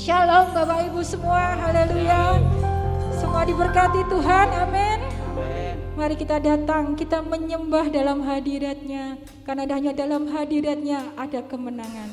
Shalom Bapak Ibu semua, haleluya. Semua diberkati Tuhan, amin. Mari kita datang, kita menyembah dalam hadirat-Nya, karena hanya dalam hadirat-Nya ada kemenangan.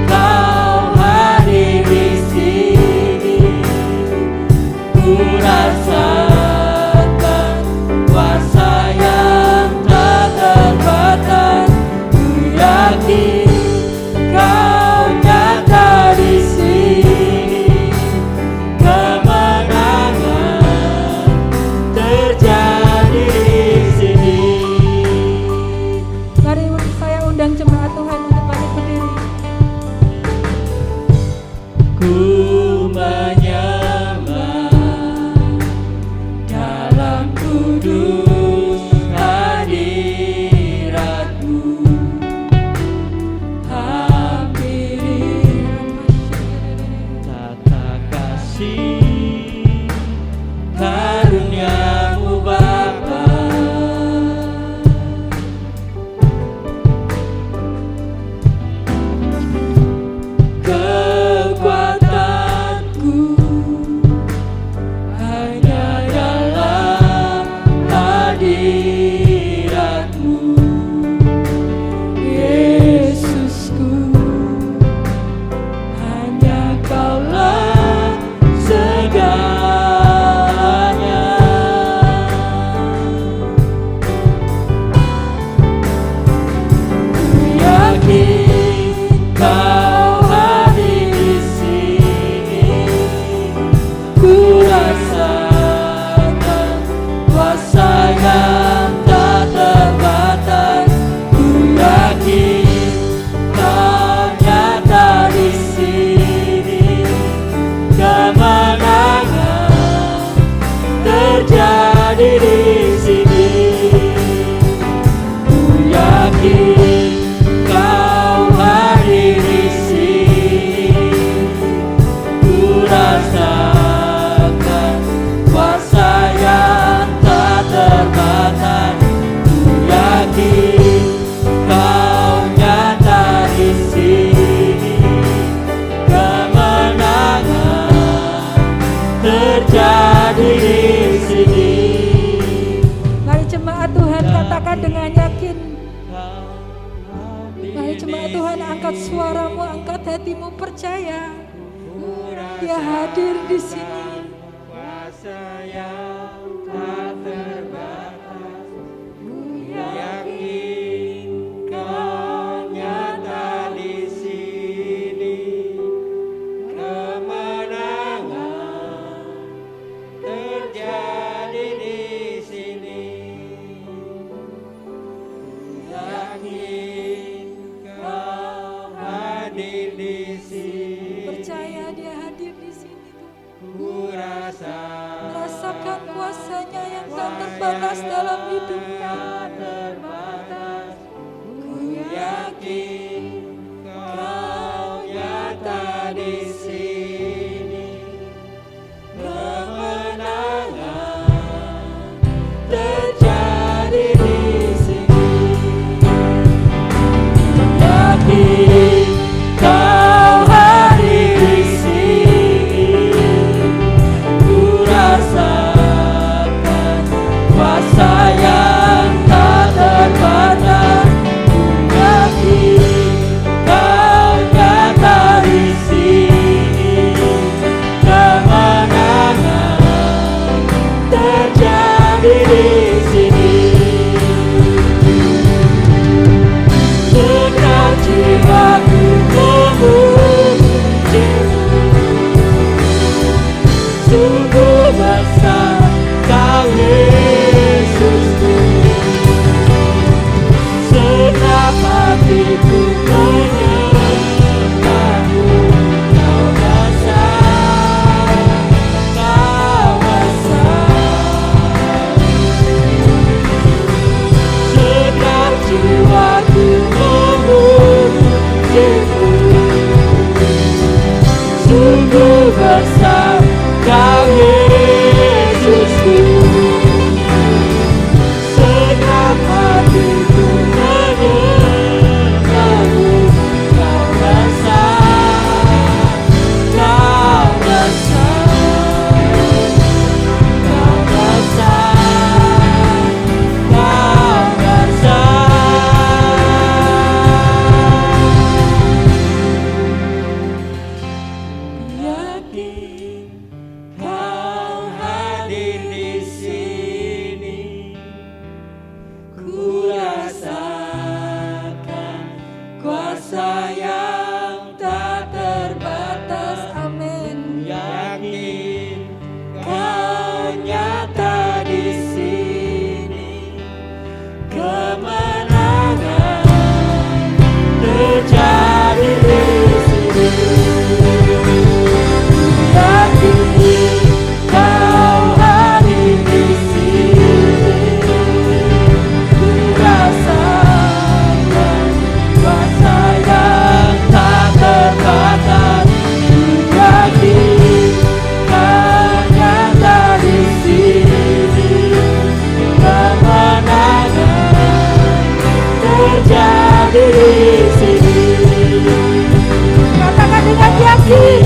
Kau Tuhan, angkat suaramu, angkat hatimu, percaya Dia hadir di sini. Kuasa yang tak terbatas, ku yakin Kau nyata di sini. Kemenangan terjadi di sini. Ku yakin Kau hadir di sini. Percaya Dia hadir di sini. Ku rasakan kuasa-Nya yang tak terbatas dalam hidupnya. Ku yakin Kau nyata di sini. Kemenangan terjadi di sini. Yakin Kau hadir di sini. Ku rasakan kuasa yang tak terbatas. Ku yakin Kau nyata di sini. Kemenangan terjadi di sini. Segenap jiwaku memujimu. Sungguh besar Kau Yesusku. Segenap hatiku menyembahmu. Kau besar, Kau besar. Segenap jiwaku memujimu. Sungguh besar Kau Yesusku. Segenap hatiku menyembahmu. Kau besar, Kau besar. Kau besar, Kau besar. Yakin Kau hadir di sini. Ku rasakan kuasa yang tak terbatas. Amin. Yakin Kau nyata di sini. Kemenangan terjadi di sini. Yakin Kau hadir di sini. Ku rasakan kuasa yang tak terbatas. Ku yakin Kau nyata di sini. Kemenangan terjadi di sini. Katakan dengan yakin,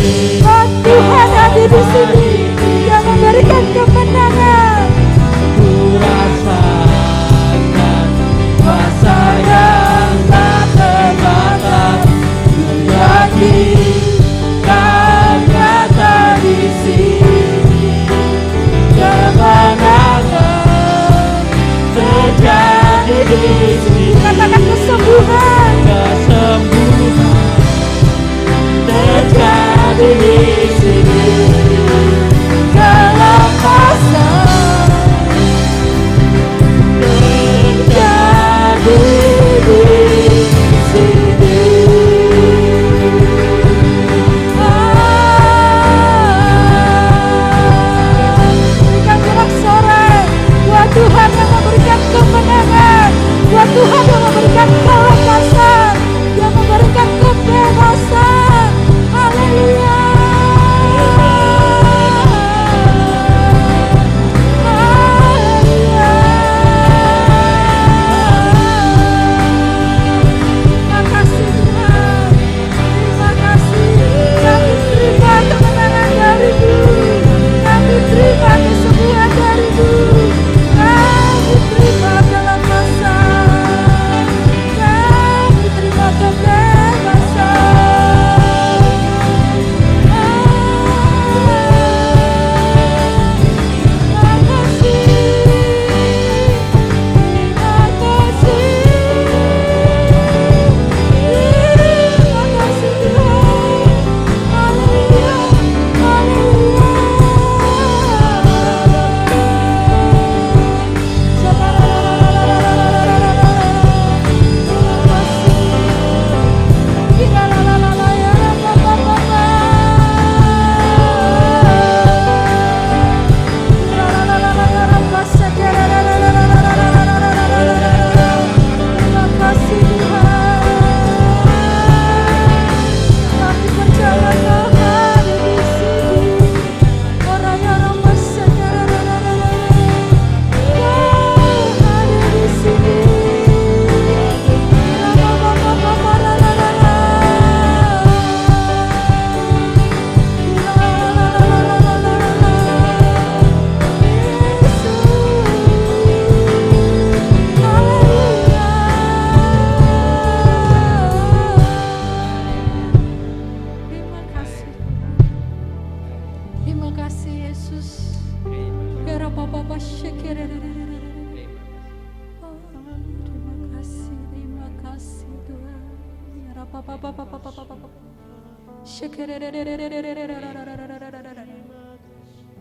oh Tuhan hadir di sini. Dia memberikan kemenangan. Ku rasakan kuasa yang tak terbatas. Ku yakin Kau nyata di sini. Kemenangan terjadi di sini. Katakan kesembuhan. Kesembuhan terjadi di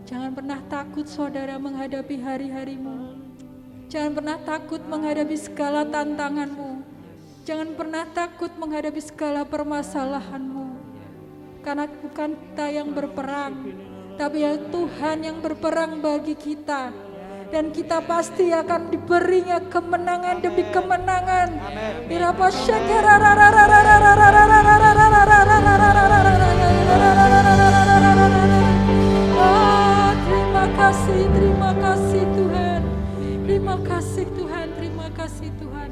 Jangan pernah takut saudara menghadapi hari-harimu. Jangan pernah takut menghadapi segala tantanganmu. Jangan pernah takut menghadapi segala permasalahanmu. Karena bukan kita yang berperang, tapi ya Tuhan yang berperang bagi kita. Dan kita pasti akan diberinya kemenangan demi kemenangan. Terima kasih Tuhan. Terima kasih Tuhan, terima kasih Tuhan.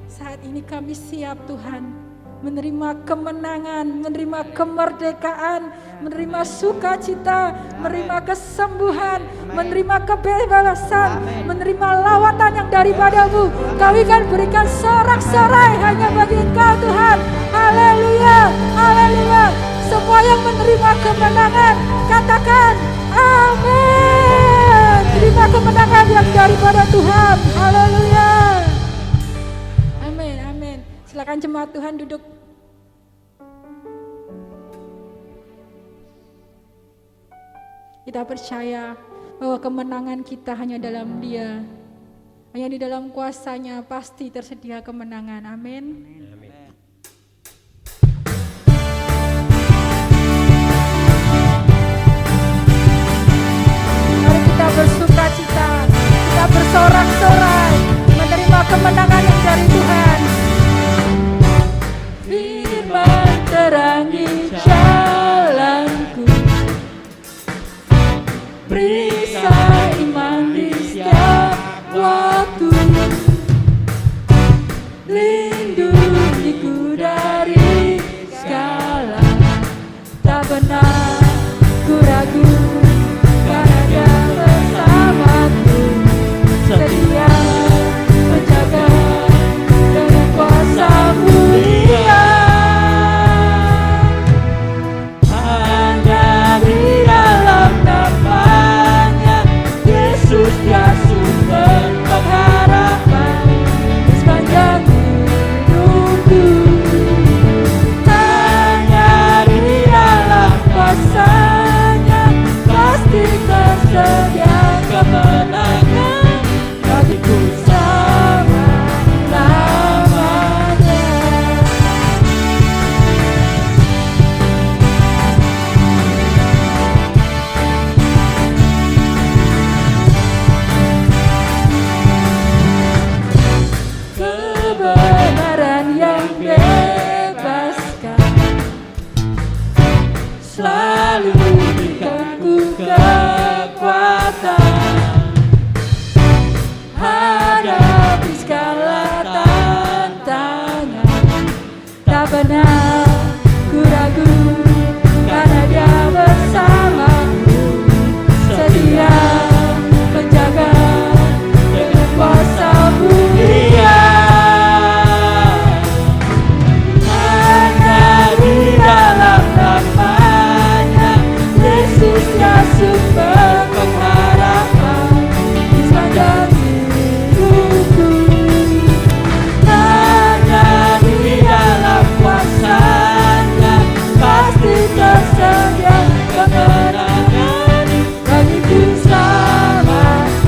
Saat ini kami siap Tuhan, menerima kemenangan, menerima kemerdekaan, menerima sukacita, menerima kesembuhan, menerima kebebasan, menerima lawatan yang daripadamu. Kami akan berikan sorak-sorai hanya bagi Engkau Tuhan. Haleluya, haleluya. Semua yang menerima kemenangan, katakan amin. Terima kemenangan yang daripada Tuhan. Haleluya. Amin, amin. Silakan jemaat Tuhan duduk. Kita percaya bahwa kemenangan kita hanya dalam Dia. Hanya di dalam kuasa-Nya pasti tersedia kemenangan. Amin. Mari kita bersukacita, kita bersorak-sorai, menerima kemenangan yang dari Tuhan. Firman terangi jalanku, perisa iman di setiap waktu, lindungiku dari segala, tak pernah ku ragu, karena Dia bersamaku, setia menjaga dengan kuasa mulia. Hanya di dalam namanya Yesus dia sumber pengharapan Sepanjang hidupku, hanya di dalam kuasa-Nya pasti tersedia kemenangan bagiku selama-lamanya. kebenaran yang bebaskan, Selalu berikanku kekuatan hadapi segala tantangan, tak pernah ku ragu, karena Dia bersamaku, setia menjaga dengan kuasa mulia. hanya di dalam namanya Yesus dia sumber pengharapan Di sepanjang hidupku, hanya di dalam kuasa-Nya pasti tersedia kemenangan bagiku selama-lamanya.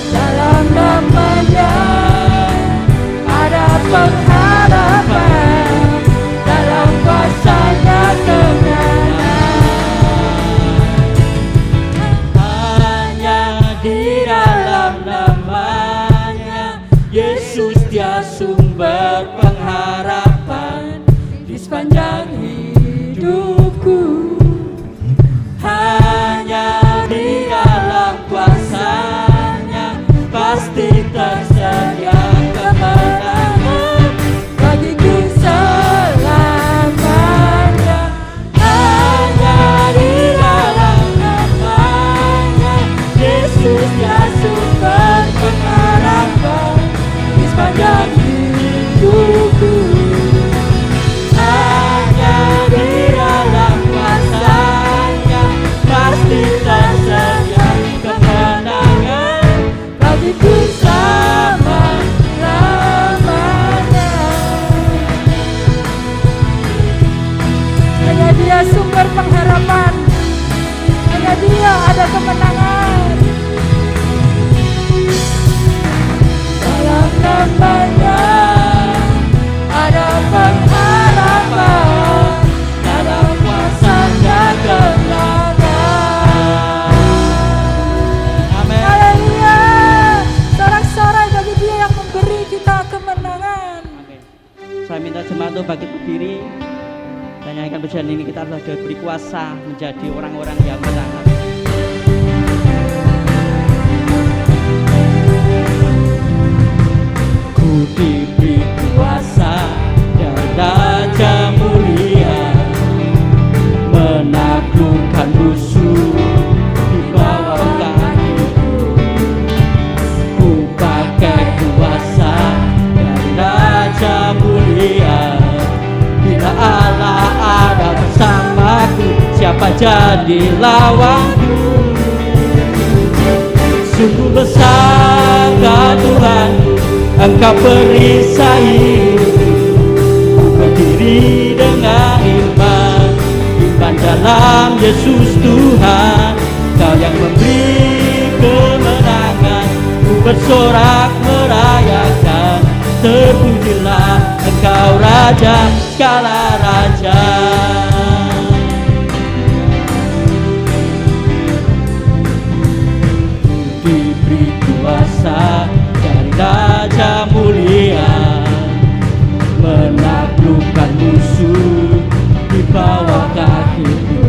dalam namanya ada pengharapan, dalam kuasa-Nya kemenangan. Hanya di dalam namanya Yesus dia sumber pengharapan Di sepanjang hidupku, hanya di dalam kuasa-Nya pasti tersedia kemenangan bagiku selamanya. hanya di dalam namanya Yesus dia sumber pengharapan Di sepanjang hidupku, hanya ada kemenangan. Dalam namanya ada pengharapan, dalam kuasanya kemenangan. Amin. Haleluya. Sorak-sorai bagi Dia yang memberi kita kemenangan. Amin. Saya minta jemaat untuk bangkit berdiri dan nyanyikan pujian ini. Kita sudah diberi kuasa menjadi orang-orang yang menang. Ku diberi kuasa dari Raja mulia, menaklukkan musuh di bawah kakiku. Ku pakai kuasa dari Raja mulia. Bila Allah ada bersamaku, siapa jadi lawanku? Sungguh besar Tuhanku, Engkau perisai hidupku. Ku berdiri dengan iman dalam Yesus Tuhan. Kau yang memberi kemenangan, ku bersorak merayakan. Terpujilah Engkau Raja segala raja. Diberi kuasa dari Raja mulia, menaklukkan musuh di bawah kakiku.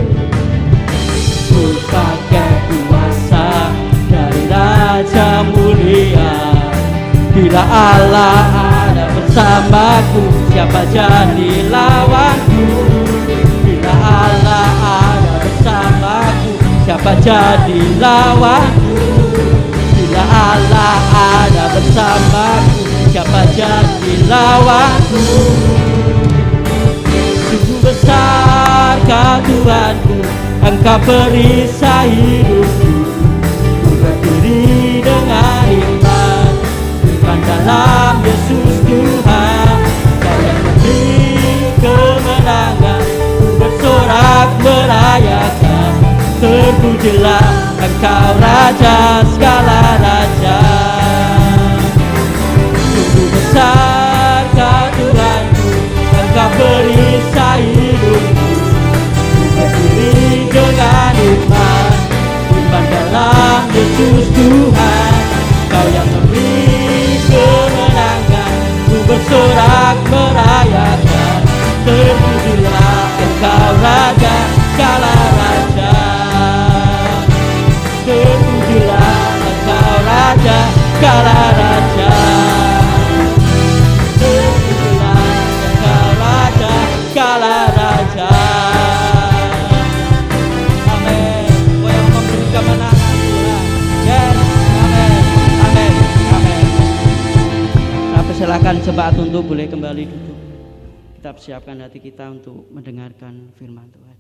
Ku pakai kuasa dari Raja mulia. Bila Allah ada bersamaku, siapa jadi lawanku? Bila Allah ada bersamaku, siapa jadi lawanku? Bila Allah ada bersamaku, siapa jadi lawanku? Sungguh besar Tuhanku, Engkau perisai hidupku. Ku berdiri dengan iman dalam Yesus Tuhan. Kau yang memberi kemenangan, ku bersorak merayakan. Terpujilah Engkau Raja segala raja. Sungguh besar Tuhanku, Engkau perisai hidupku. Ku berdiri dengan iman dalam Yesus Tuhan. Kau yang memberi kemenangan, ku bersorak merayakan. Terpujilah Engkau Raja segala raja. Terpujilah Engkau Raja segala raja. Terpujilah Engkau Raja segala raja. Amin. Kau yang memberi kemenangan, Tuhan. Yes. Amin. Amin. Amin. Saya persilakan jemaat untuk boleh kembali duduk. Kita persiapkan hati kita untuk mendengarkan firman Tuhan.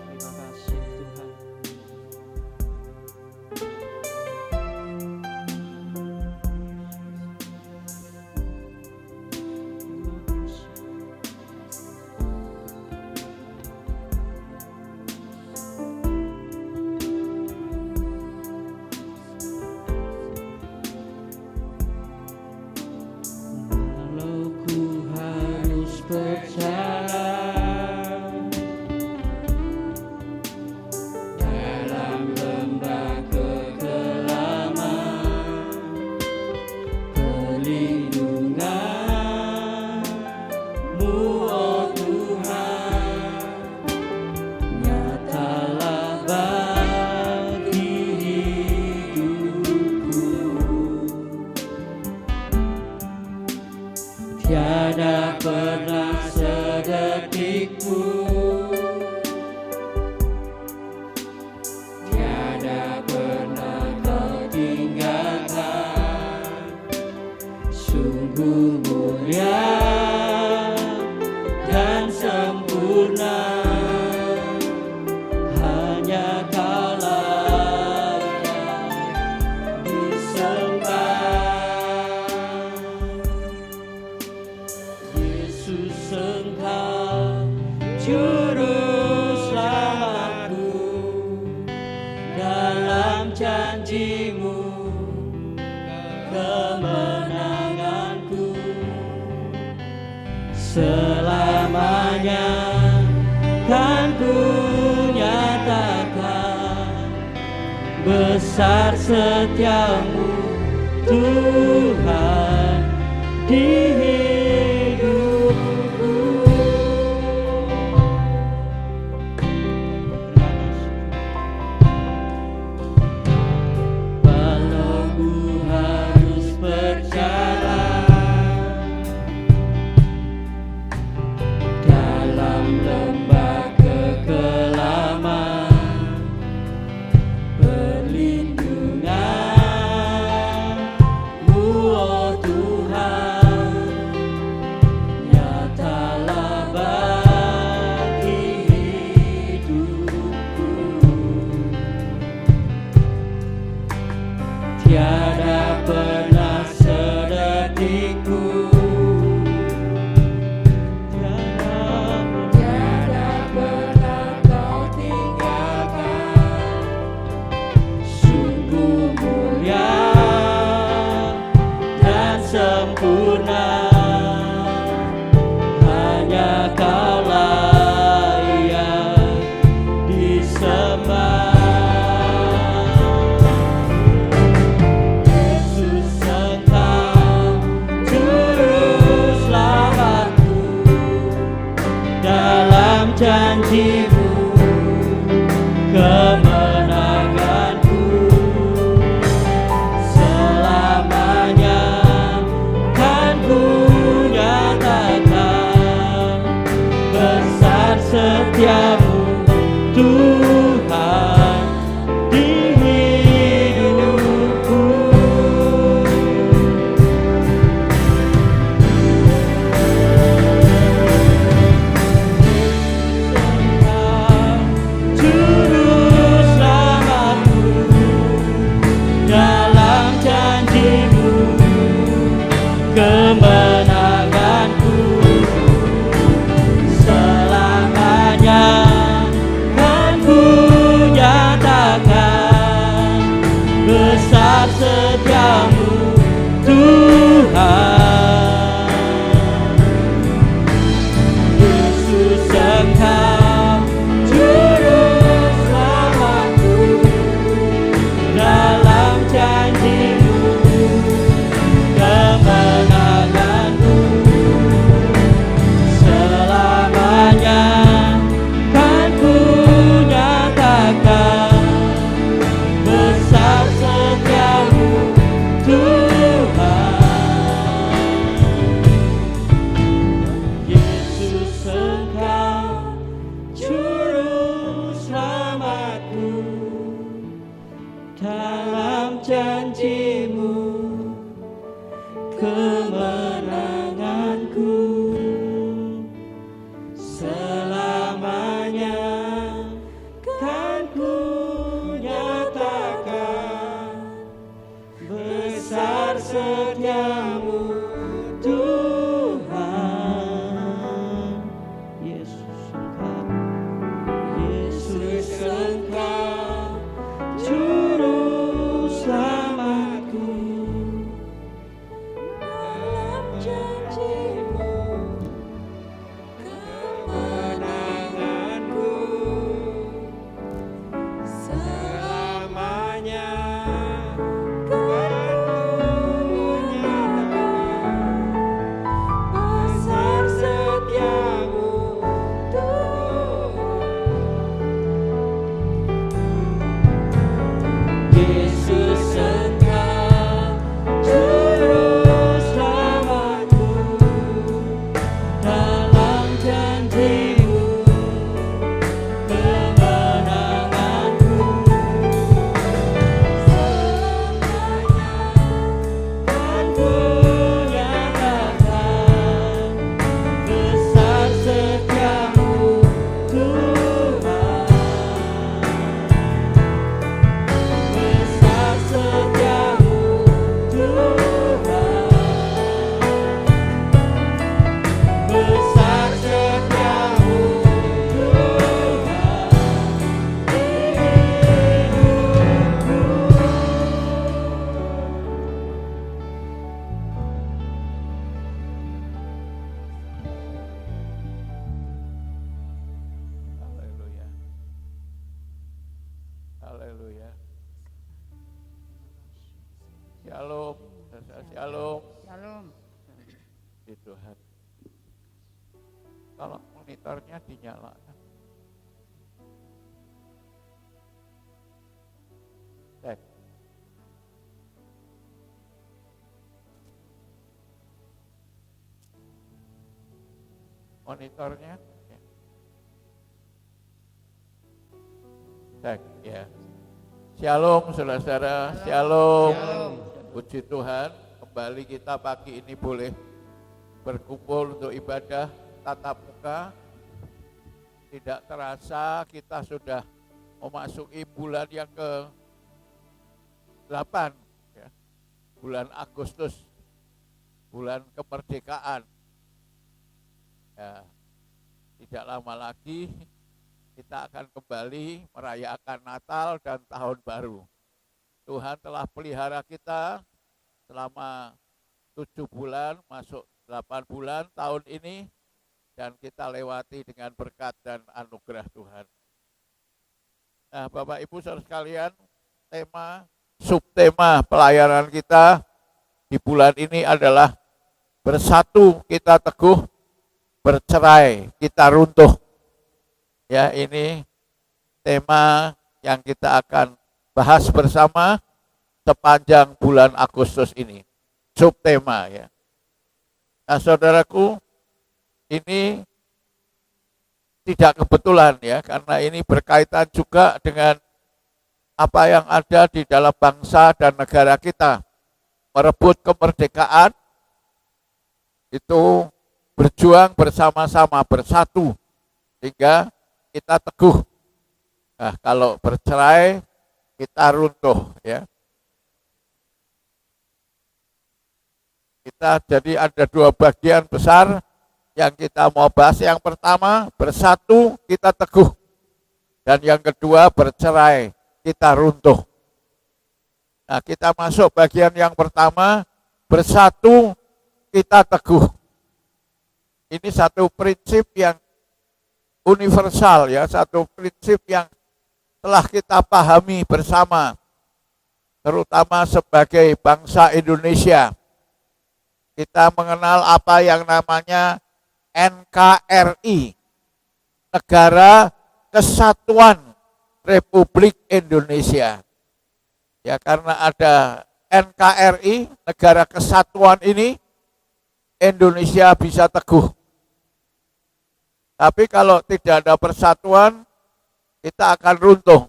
Terima kasih Tuhan. Walau ku harus berjalan dalam lembah kekelaman, perlindungan-Mu, oh Tuhan, nyatalah bagi hidupku. Tiada pernah sedetik pun, tiada pernah Kau tinggalkan. Sungguh mulia dan sempurna, hanya Kaulah yang disembah. janjimu, kemenanganku selamanya kan ku nyatakan besar setiamu Tuhan di hidupku. Walau ku harus berjalan dalam lembah kekelaman, perlindungan-Mu oh Tuhan Haleluya. Shalom. Shalom. Shalom. Di Tuhan. Kalau monitornya dinyalakan. Cek. Monitornya. Cek ya. Shalom saudara-saudara. Shalom. Puji Tuhan. Kembali kita pagi ini boleh berkumpul untuk ibadah tatap muka. Tidak terasa kita sudah memasuki bulan yang ke-8 ya. Bulan Agustus, bulan kemerdekaan ya. Tidak lama lagi kita akan kembali merayakan Natal dan Tahun Baru. Tuhan telah pelihara kita selama 7 bulan, masuk 8 bulan tahun ini, dan kita lewati dengan berkat dan anugerah Tuhan. Nah, Bapak Ibu Saudara sekalian, subtema pelayanan kita di bulan ini adalah bersatu kita teguh, bercerai kita runtuh. Ya, ini tema yang kita akan bahas bersama sepanjang bulan Agustus ini. Subtema ya. Nah, saudaraku, ini tidak kebetulan ya, karena ini berkaitan juga dengan apa yang ada di dalam bangsa dan negara kita. Merebut kemerdekaan, itu berjuang bersama-sama, bersatu, sehingga kita teguh. Nah, kalau bercerai, kita runtuh ya. Kita jadi ada 2 bagian besar yang kita mau bahas. Yang pertama, bersatu kita teguh. Dan yang kedua, bercerai kita runtuh. Nah, kita masuk bagian yang pertama, bersatu kita teguh. Ini satu prinsip yang universal ya, satu prinsip yang telah kita pahami bersama, terutama sebagai bangsa Indonesia. Kita mengenal apa yang namanya NKRI, Negara Kesatuan Republik Indonesia. Ya, karena ada NKRI, Negara Kesatuan ini, Indonesia bisa teguh. Tapi kalau tidak ada persatuan, kita akan runtuh.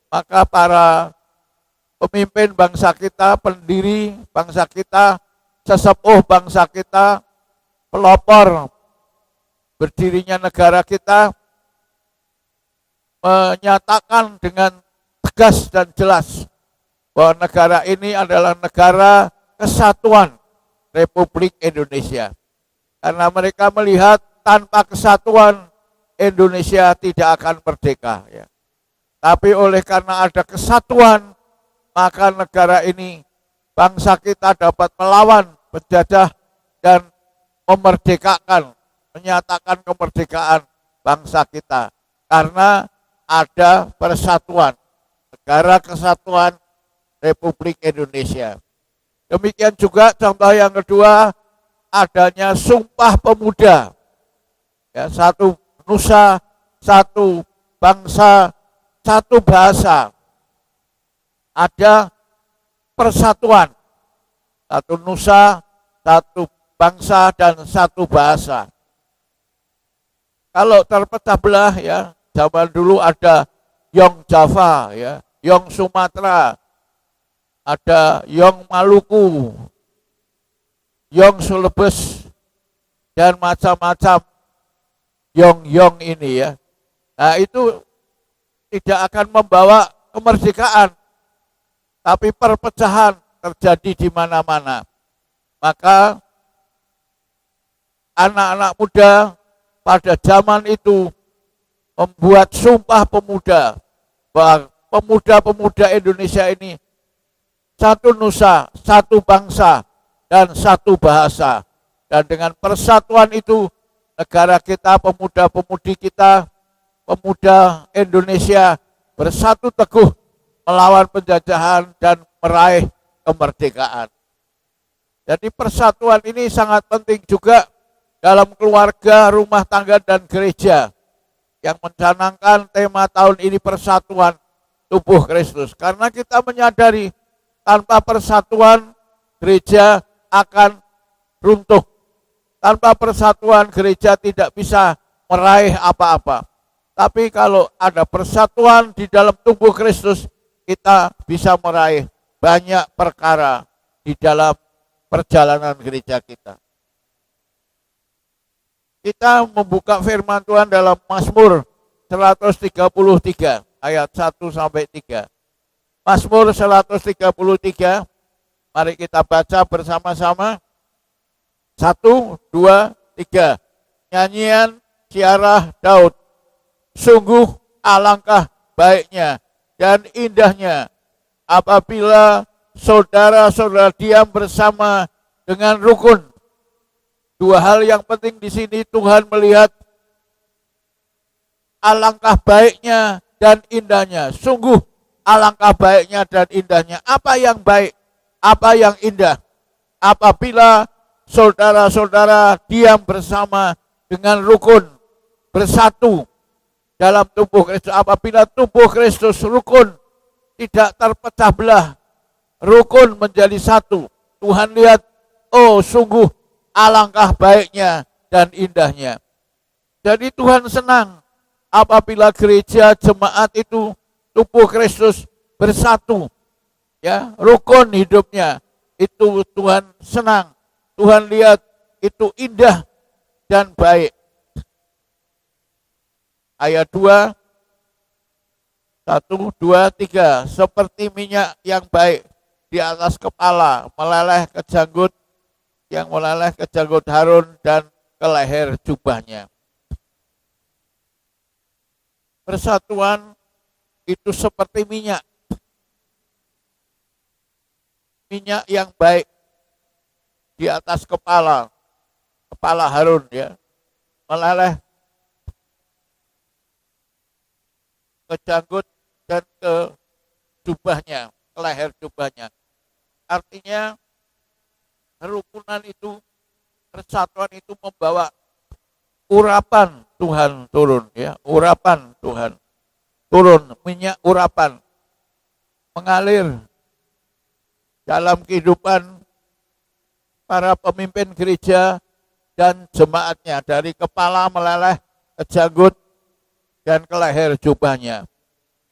Maka para pemimpin bangsa kita, pendiri bangsa kita, sesepuh bangsa kita, pelopor berdirinya negara kita, menyatakan dengan tegas dan jelas bahwa negara ini adalah negara kesatuan Republik Indonesia. Karena mereka melihat tanpa kesatuan Indonesia tidak akan merdeka ya. Tapi oleh karena ada kesatuan, maka negara ini, bangsa kita dapat melawan penjajah dan memerdekakan, menyatakan kemerdekaan bangsa kita. Karena ada persatuan, Negara Kesatuan Republik Indonesia. Demikian juga contoh yang kedua, adanya Sumpah Pemuda. Ya, satu nusa, satu bangsa, satu bahasa. Ada persatuan. Satu nusa, satu bangsa, dan satu bahasa. Kalau terpecah belah ya, zaman dulu ada Yong Java, ya, Yong Sumatera, ada Yong Maluku, Yong Sulawesi, dan macam-macam Yong ini ya. Nah, itu tidak akan membawa kemerdekaan, tapi perpecahan terjadi di mana-mana. Maka anak-anak muda pada zaman itu membuat Sumpah Pemuda bahwa pemuda-pemuda Indonesia ini satu nusa, satu bangsa, dan satu bahasa. Dan dengan persatuan itu, negara kita, pemuda-pemudi kita, pemuda Indonesia bersatu teguh melawan penjajahan dan meraih kemerdekaan. Jadi persatuan ini sangat penting juga dalam keluarga, rumah tangga, dan gereja yang mencanangkan tema tahun ini persatuan tubuh Kristus. Karena kita menyadari tanpa persatuan gereja akan runtuh. Tanpa persatuan gereja tidak bisa meraih apa-apa. Tapi kalau ada persatuan di dalam tubuh Kristus, kita bisa meraih banyak perkara di dalam perjalanan gereja kita. Kita membuka firman Tuhan dalam Mazmur 133 ayat 1 sampai 3. Mazmur 133, mari kita baca bersama-sama. 1, 2, 3. Nyanyian Ziarah Daud. Sungguh alangkah baiknya dan indahnya apabila saudara-saudara diam bersama dengan rukun. Dua hal yang penting di sini, Tuhan melihat alangkah baiknya dan indahnya. Sungguh alangkah baiknya dan indahnya. Apa yang baik? Apa yang indah? Apabila saudara-saudara diam bersama dengan rukun, bersatu dalam tubuh Kristus. Apabila tubuh Kristus rukun, tidak terpecah belah, rukun menjadi satu. Tuhan lihat, oh sungguh alangkah baiknya dan indahnya. Jadi Tuhan senang apabila gereja, jemaat itu, tubuh Kristus bersatu. Ya, rukun hidupnya. Itu Tuhan senang. Tuhan lihat itu indah dan baik. Ayat 2, 1, 2, 3. Seperti minyak yang baik di atas kepala, meleleh ke janggut, yang meleleh ke janggut Harun dan ke leher jubahnya. Persatuan itu seperti minyak. Minyak yang baik di atas kepala Harun, ya, meleleh ke janggut dan ke jubahnya, ke leher jubahnya. Artinya kerukunan itu, persatuan itu membawa urapan Tuhan turun, ya, urapan Tuhan turun, minyak urapan mengalir dalam kehidupan para pemimpin gereja dan jemaatnya, dari kepala meleleh ke janggut dan ke leher jubahnya.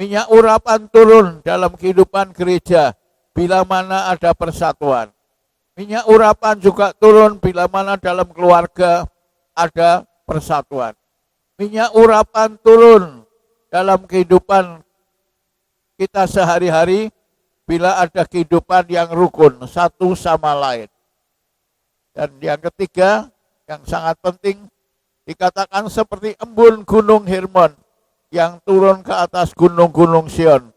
Minyak urapan turun dalam kehidupan gereja bila mana ada persatuan. Minyak urapan juga turun bila mana dalam keluarga ada persatuan. Minyak urapan turun dalam kehidupan kita sehari-hari bila ada kehidupan yang rukun satu sama lain. Dan yang ketiga, yang sangat penting, dikatakan seperti embun gunung Hermon yang turun ke atas gunung-gunung Sion.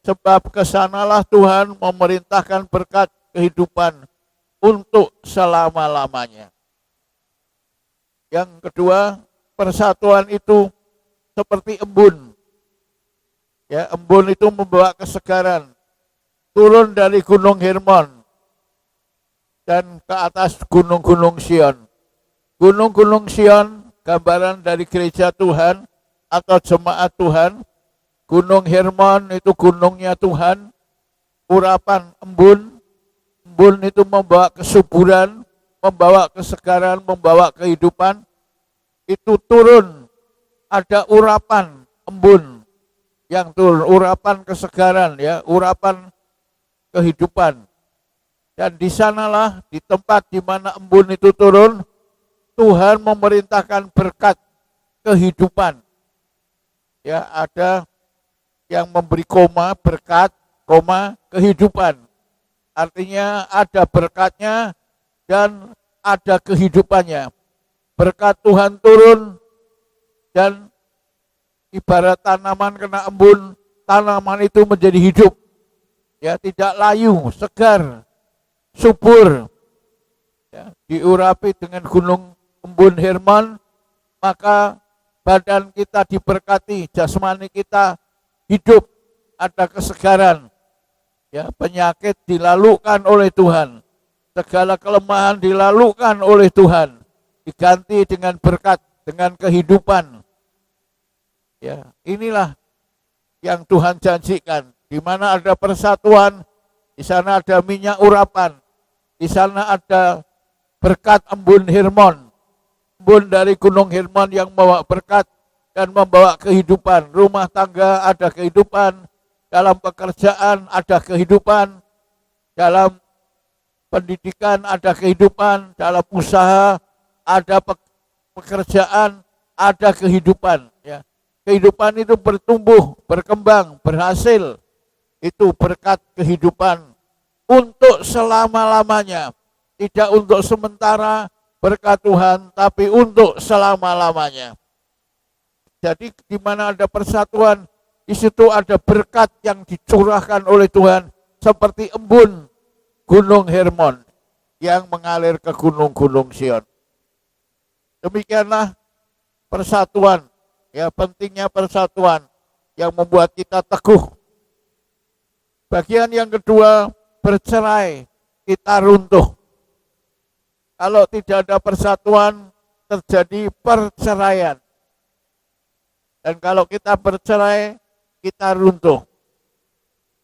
Sebab kesanalah Tuhan memerintahkan berkat kehidupan untuk selama-lamanya. Yang kedua, persatuan itu seperti embun. Ya, embun itu membawa kesegaran. Turun dari gunung Hermon dan ke atas gunung-gunung Sion. Gunung-gunung Sion gambaran dari gereja Tuhan atau jemaat Tuhan. Gunung Hermon itu gunungnya Tuhan. Urapan embun. Embun itu membawa kesuburan, membawa kesegaran, membawa kehidupan. Itu turun. Ada urapan embun yang turun, urapan kesegaran, ya, urapan kehidupan. Dan di sanalah, di tempat di mana embun itu turun, Tuhan memerintahkan berkat kehidupan. Ya, ada yang memberi koma, berkat, koma, kehidupan. Artinya ada berkatnya dan ada kehidupannya. Berkat Tuhan turun dan ibarat tanaman kena embun, tanaman itu menjadi hidup. Ya, tidak layu, segar, subur, ya, diurapi dengan gunung embun Hermon, maka badan kita diberkati, jasmani kita hidup, ada kesegaran. Ya, penyakit dilalukan oleh Tuhan. Segala kelemahan dilalukan oleh Tuhan. Diganti dengan berkat, dengan kehidupan. Ya, inilah yang Tuhan janjikan. Di mana ada persatuan, di sana ada minyak urapan, di sana ada berkat embun Hermon, embun dari gunung Hermon yang membawa berkat dan membawa kehidupan. Rumah tangga ada kehidupan, dalam pekerjaan ada kehidupan, dalam pendidikan ada kehidupan, dalam usaha ada pekerjaan, ada kehidupan. Ya. Kehidupan itu bertumbuh, berkembang, berhasil. Itu berkat kehidupan untuk selama-lamanya. Tidak untuk sementara berkat Tuhan, tapi untuk selama-lamanya. Jadi di mana ada persatuan, di situ ada berkat yang dicurahkan oleh Tuhan seperti embun Gunung Hermon yang mengalir ke gunung-gunung Sion. Demikianlah persatuan, ya, pentingnya persatuan yang membuat kita teguh. Bagian yang kedua, bercerai, kita runtuh. Kalau tidak ada persatuan, terjadi perceraian. Dan kalau kita bercerai, kita runtuh.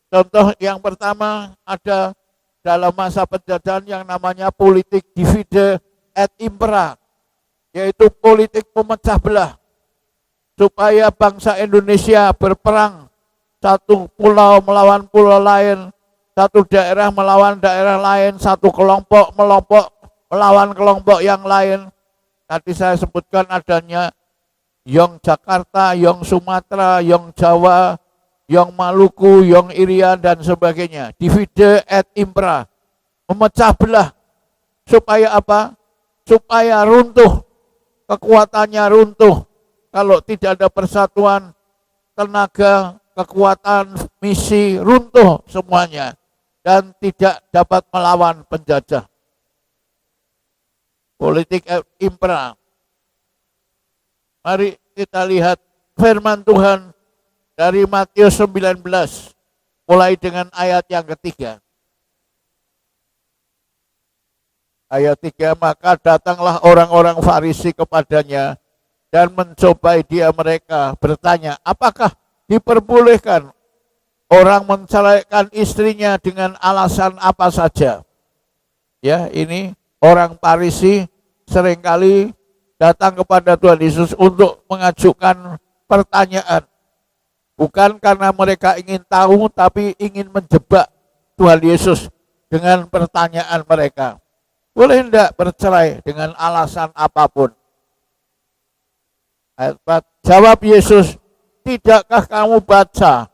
Contoh yang pertama ada dalam masa penjajahan yang namanya politik divide et impera, yaitu politik pemecah belah. Supaya bangsa Indonesia berperang, satu pulau melawan pulau lain, satu daerah melawan daerah lain, satu kelompok melawan kelompok yang lain. Tadi saya sebutkan adanya Yong Jakarta, Yong Sumatera, Yong Jawa, Yong Maluku, Yong Irian, dan sebagainya. Divide et impera, memecah belah. Supaya apa? Supaya runtuh, kekuatannya runtuh. Kalau tidak ada persatuan, tenaga, kekuatan, misi runtuh semuanya dan tidak dapat melawan penjajah. Politik impera. Mari kita lihat firman Tuhan dari Matius 19 mulai dengan ayat yang ketiga. Ayat 3, maka datanglah orang-orang Farisi kepadanya dan mencobai dia mereka, bertanya, apakah diperbolehkan orang menceraikan istrinya dengan alasan apa saja? Ya, ini orang Farisi seringkali datang kepada Tuhan Yesus untuk mengajukan pertanyaan. Bukan karena mereka ingin tahu, tapi ingin menjebak Tuhan Yesus dengan pertanyaan mereka. Boleh tidak bercerai dengan alasan apapun? Ayat 4, jawab Yesus, tidakkah kamu baca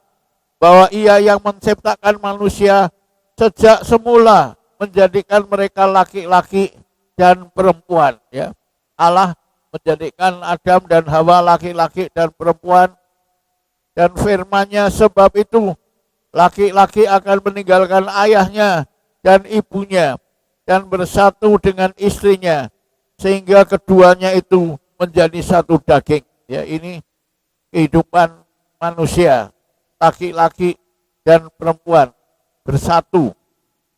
bahwa Ia yang menciptakan manusia sejak semula menjadikan mereka laki-laki dan perempuan? Ya, Allah menjadikan Adam dan Hawa laki-laki dan perempuan, dan firman-Nya, sebab itu laki-laki akan meninggalkan ayahnya dan ibunya dan bersatu dengan istrinya, sehingga keduanya itu menjadi satu daging. Ya, ini kehidupan manusia, laki-laki dan perempuan bersatu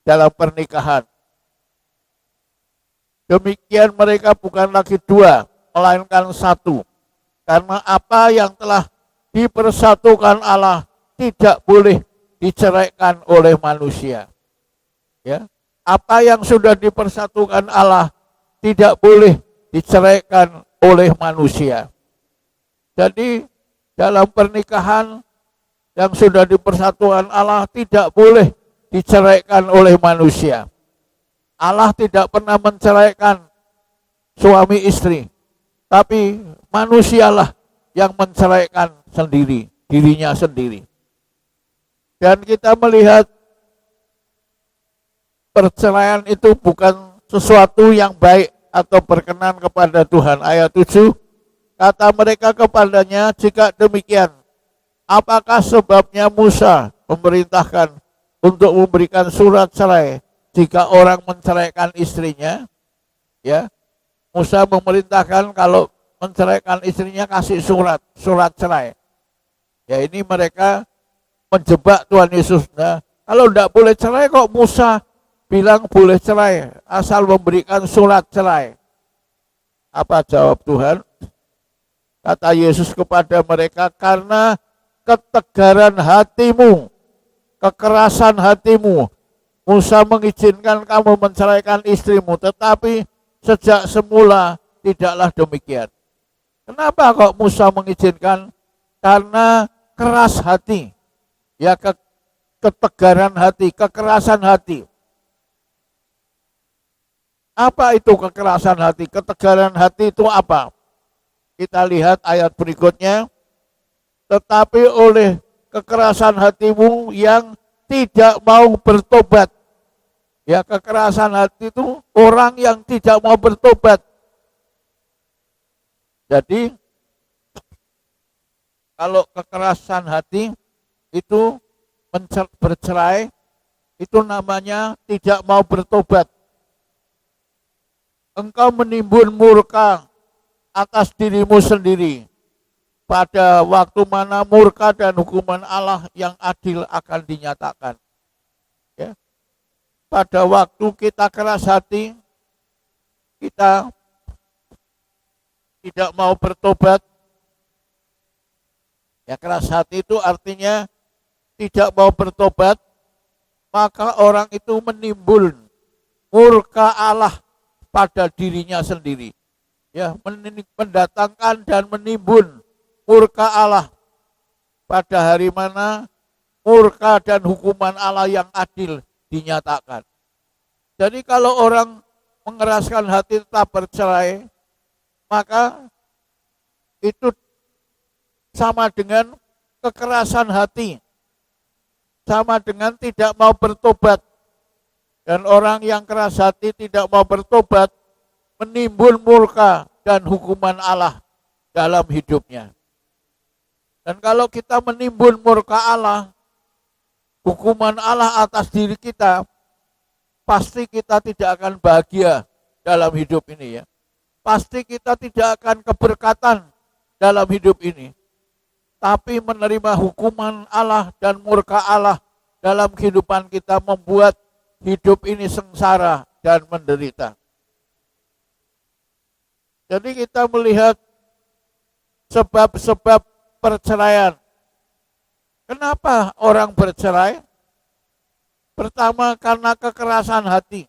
dalam pernikahan. Demikian mereka bukan lagi dua, melainkan satu. Karena apa yang telah dipersatukan Allah tidak boleh diceraikan oleh manusia. Ya, apa yang sudah dipersatukan Allah tidak boleh diceraikan oleh manusia. Jadi dalam pernikahan yang sudah dipersatukan Allah tidak boleh diceraikan oleh manusia. Allah tidak pernah menceraikan suami istri, tapi manusialah yang menceraikan sendiri, dirinya sendiri. Dan kita melihat perceraian itu bukan sesuatu yang baik atau berkenan kepada Tuhan. Ayat 7, kata mereka kepadanya, jika demikian, apakah sebabnya Musa memerintahkan untuk memberikan surat cerai jika orang menceraikan istrinya? Ya, Musa memerintahkan kalau menceraikan istrinya kasih surat cerai. Ya ini mereka menjebak Tuhan Yesus. Nah, kalau tidak boleh cerai kok Musa bilang boleh cerai asal memberikan surat cerai. Apa jawab Tuhan? Kata Yesus kepada mereka, karena ketegaran hatimu, kekerasan hatimu, Musa mengizinkan kamu menceraikan istrimu, tetapi sejak semula tidaklah demikian. Kenapa kok Musa mengizinkan? Karena keras hati, ya ketegaran hati, kekerasan hati. Apa itu kekerasan hati? Ketegaran hati itu apa? Kita lihat ayat berikutnya. Tetapi oleh kekerasan hatimu yang tidak mau bertobat. Ya, kekerasan hati itu orang yang tidak mau bertobat. Jadi kalau kekerasan hati itu bercerai, itu namanya tidak mau bertobat. Engkau menimbun murka atas dirimu sendiri pada waktu mana murka dan hukuman Allah yang adil akan dinyatakan. Ya. Pada waktu kita keras hati, kita tidak mau bertobat. Ya, keras hati itu artinya tidak mau bertobat, maka orang itu menimbun murka Allah pada dirinya sendiri. Ya, mendatangkan dan menimbun murka Allah pada hari mana murka dan hukuman Allah yang adil dinyatakan. Jadi kalau orang mengeraskan hati tetap bercerai, maka itu sama dengan kekerasan hati, sama dengan tidak mau bertobat. Dan orang yang keras hati tidak mau bertobat menimbun murka dan hukuman Allah dalam hidupnya. Dan kalau kita menimbun murka Allah, hukuman Allah atas diri kita, pasti kita tidak akan bahagia dalam hidup ini ya. Pasti kita tidak akan keberkatan dalam hidup ini. Tapi menerima hukuman Allah dan murka Allah dalam kehidupan kita membuat hidup ini sengsara dan menderita. Jadi kita melihat sebab-sebab perceraian. Kenapa orang bercerai? Pertama, karena kekerasan hati.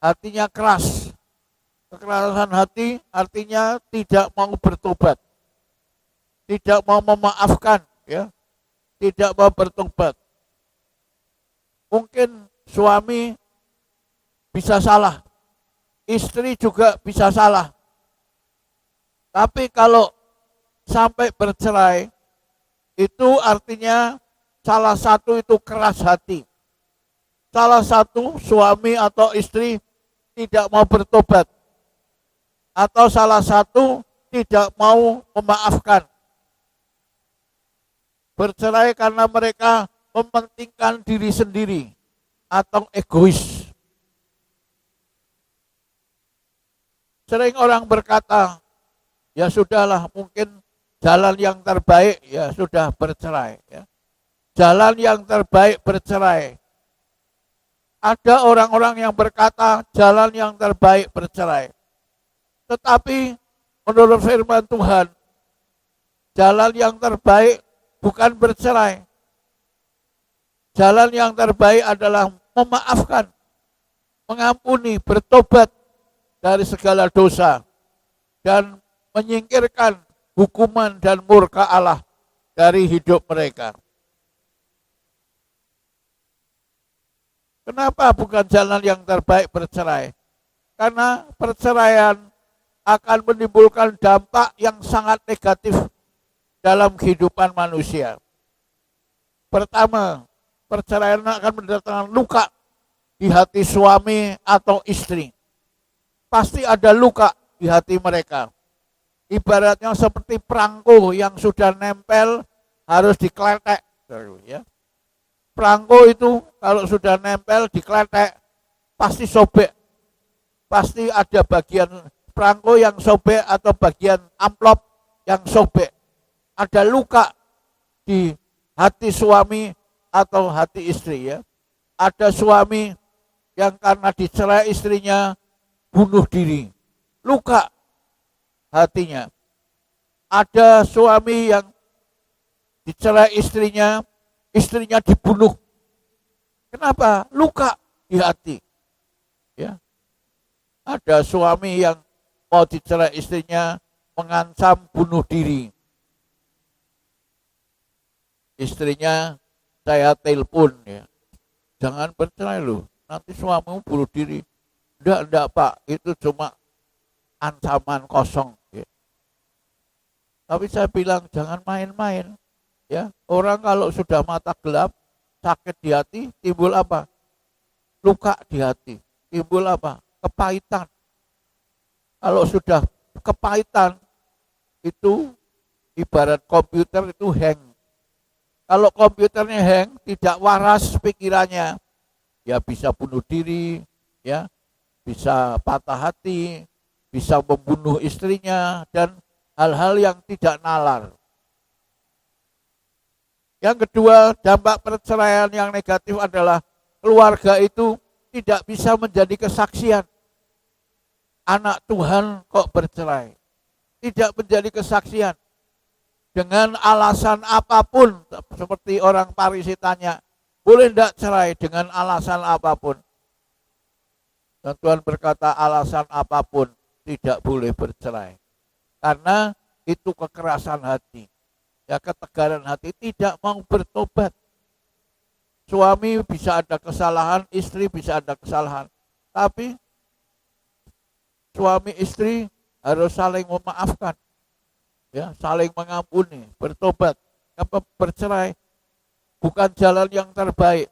Hatinya keras. Kekerasan hati artinya tidak mau bertobat. Tidak mau memaafkan, ya. Tidak mau bertobat. Mungkin suami bisa salah, istri juga bisa salah. Tapi kalau sampai bercerai, itu artinya salah satu itu keras hati. Salah satu suami atau istri tidak mau bertobat. Atau salah satu tidak mau memaafkan. Bercerai karena mereka mementingkan diri sendiri atau egois. Sering orang berkata, ya sudahlah, mungkin jalan yang terbaik ya sudah bercerai. Ya. Jalan yang terbaik bercerai. Ada orang-orang yang berkata jalan yang terbaik bercerai. Tetapi menurut firman Tuhan, jalan yang terbaik bukan bercerai. Jalan yang terbaik adalah memaafkan, mengampuni, bertobat dari segala dosa, dan menyingkirkan hukuman dan murka Allah dari hidup mereka. Kenapa bukan jalan yang terbaik bercerai? Karena perceraian akan menimbulkan dampak yang sangat negatif dalam kehidupan manusia. Pertama, perceraian akan mendatangkan luka di hati suami atau istri. Pasti ada luka di hati mereka. Ibaratnya seperti perangko yang sudah nempel harus dikletek. Ya. Perangko itu kalau sudah nempel dikletek pasti sobek. Pasti ada bagian perangko yang sobek atau bagian amplop yang sobek. Ada luka di hati suami atau hati istri ya. Ada suami yang karena dicerai istrinya bunuh diri, luka hatinya. Ada suami yang dicerai istrinya dibunuh. Kenapa? Luka di hati. Ya. Ada suami yang mau dicerai istrinya mengancam bunuh diri. Istrinya saya telepon ya. Jangan bercerai loh, nanti suamimu bunuh diri. Enggak Pak, itu cuma ancaman kosong. Ya. Tapi saya bilang jangan main-main. Ya, orang kalau sudah mata gelap, sakit di hati, timbul apa? Luka di hati. Timbul apa? Kepahitan. Kalau sudah kepahitan, itu ibarat komputer itu hang. Kalau komputernya hang, tidak waras pikirannya, ya bisa bunuh diri, ya bisa patah hati, bisa membunuh istrinya, dan hal-hal yang tidak nalar. Yang kedua, dampak perceraian yang negatif adalah keluarga itu tidak bisa menjadi kesaksian. Anak Tuhan kok bercerai. Tidak menjadi kesaksian. Dengan alasan apapun, seperti orang Farisi tanya, boleh tidak cerai dengan alasan apapun? Dan Tuhan berkata alasan apapun tidak boleh bercerai. Karena itu kekerasan hati. Ya, ketegaran hati, tidak mau bertobat. Suami bisa ada kesalahan, istri bisa ada kesalahan. Tapi suami istri harus saling memaafkan. Ya, saling mengampuni, bertobat. Bercerai bukan jalan yang terbaik.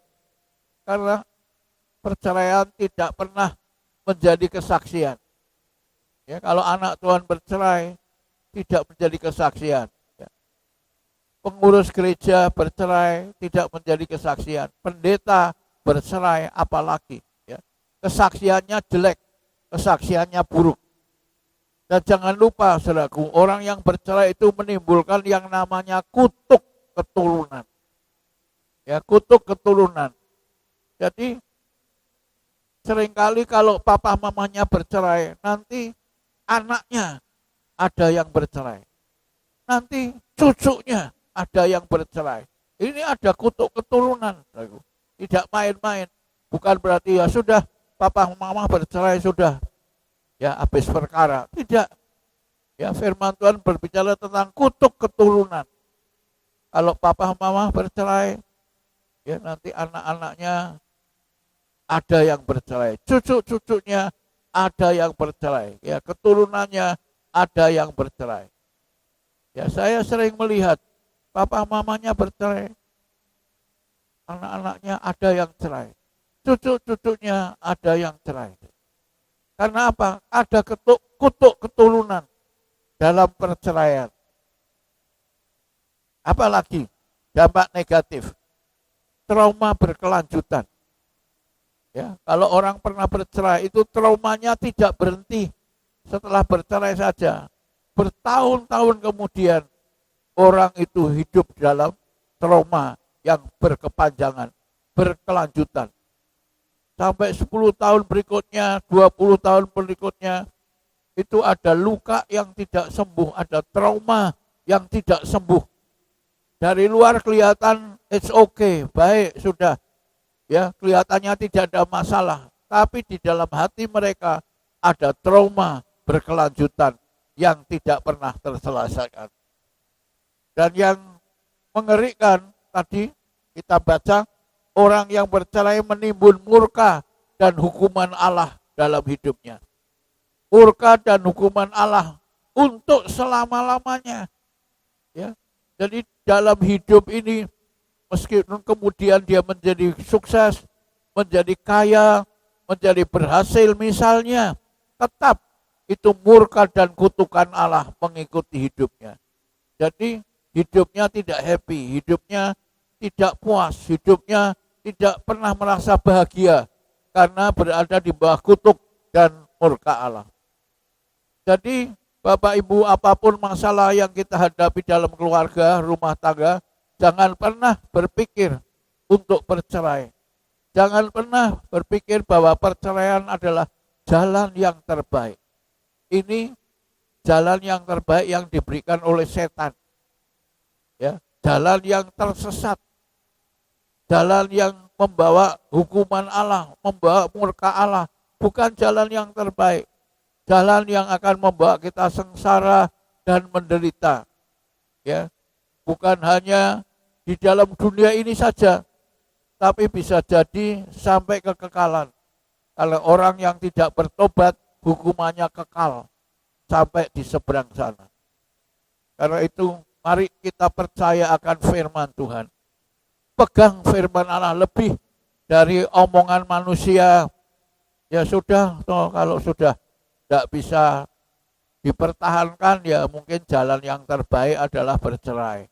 Karena perceraian tidak pernah menjadi kesaksian. Ya, kalau anak Tuhan bercerai tidak menjadi kesaksian. Pengurus gereja bercerai tidak menjadi kesaksian. Pendeta bercerai apalagi. Ya. Kesaksiannya jelek, kesaksiannya buruk. Dan jangan lupa saudaraku, orang yang bercerai itu menimbulkan yang namanya kutuk keturunan. Ya, kutuk keturunan. Jadi seringkali kalau papa mamanya bercerai, nanti anaknya ada yang bercerai. Nanti cucunya ada yang bercerai. Ini ada kutuk keturunan. Tidak main-main. Bukan berarti ya sudah papa mama bercerai sudah. Ya habis perkara. Tidak. Ya firman Tuhan berbicara tentang kutuk keturunan. Kalau papa mama bercerai, ya nanti anak-anaknya ada yang bercerai. Cucu-cucunya ada yang bercerai. Ya keturunannya ada yang bercerai. Ya saya sering melihat papa mamanya bercerai, anak-anaknya ada yang cerai, cucu-cucunya ada yang cerai. Karena apa? Ada kutuk keturunan dalam perceraian. Apalagi dampak negatif, trauma berkelanjutan. Ya, kalau orang pernah bercerai itu traumanya tidak berhenti setelah bercerai saja, bertahun-tahun kemudian. Orang itu hidup dalam trauma yang berkepanjangan, berkelanjutan. Sampai 10 tahun berikutnya, 20 tahun berikutnya, itu ada luka yang tidak sembuh, ada trauma yang tidak sembuh. Dari luar kelihatan it's okay, baik, sudah. Ya, kelihatannya tidak ada masalah. Tapi di dalam hati mereka ada trauma berkelanjutan yang tidak pernah terselesaikan. Dan yang mengerikan tadi kita baca, orang yang bercerai menimbun murka dan hukuman Allah dalam hidupnya. Murka dan hukuman Allah untuk selama-lamanya. Ya. Jadi dalam hidup ini, meskipun kemudian dia menjadi sukses, menjadi kaya, menjadi berhasil misalnya, tetap itu murka dan kutukan Allah mengikuti hidupnya. Jadi hidupnya tidak happy, hidupnya tidak puas, hidupnya tidak pernah merasa bahagia karena berada di bawah kutuk dan murka Allah. Jadi Bapak Ibu, apapun masalah yang kita hadapi dalam keluarga, rumah tangga, Jangan pernah berpikir untuk bercerai. Jangan pernah berpikir bahwa perceraian adalah jalan yang terbaik. Ini jalan yang terbaik yang diberikan oleh setan. Ya, jalan yang tersesat. Jalan yang membawa hukuman Allah, membawa murka Allah, bukan jalan yang terbaik. Jalan yang akan membawa kita sengsara dan menderita. Ya, bukan hanya di dalam dunia ini saja, tapi bisa jadi sampai kekekalan. Kalau orang yang tidak bertobat, hukumannya kekal sampai di seberang sana. Karena itu, mari kita percaya akan firman Tuhan. Pegang firman Allah lebih dari omongan manusia. Ya sudah, toh, kalau sudah tidak bisa dipertahankan, ya mungkin jalan yang terbaik adalah bercerai.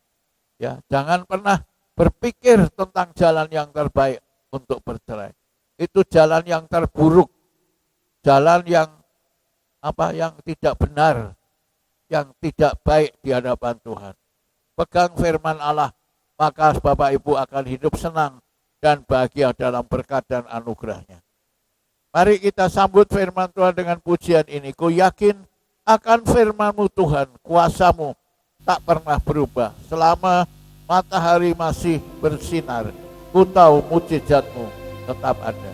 Ya, jangan pernah berpikir tentang jalan yang terbaik untuk bercerai. Itu jalan yang terburuk, jalan yang yang tidak benar, yang tidak baik di hadapan Tuhan. Pegang firman Allah, maka Bapak Ibu akan hidup senang dan bahagia dalam berkat dan anugerahnya. Mari kita sambut firman Tuhan dengan pujian ini. Ku yakin akan firman-Mu Tuhan, kuasa-Mu tak pernah berubah. Selama matahari masih bersinar, ku tahu mujizat-Mu tetap ada.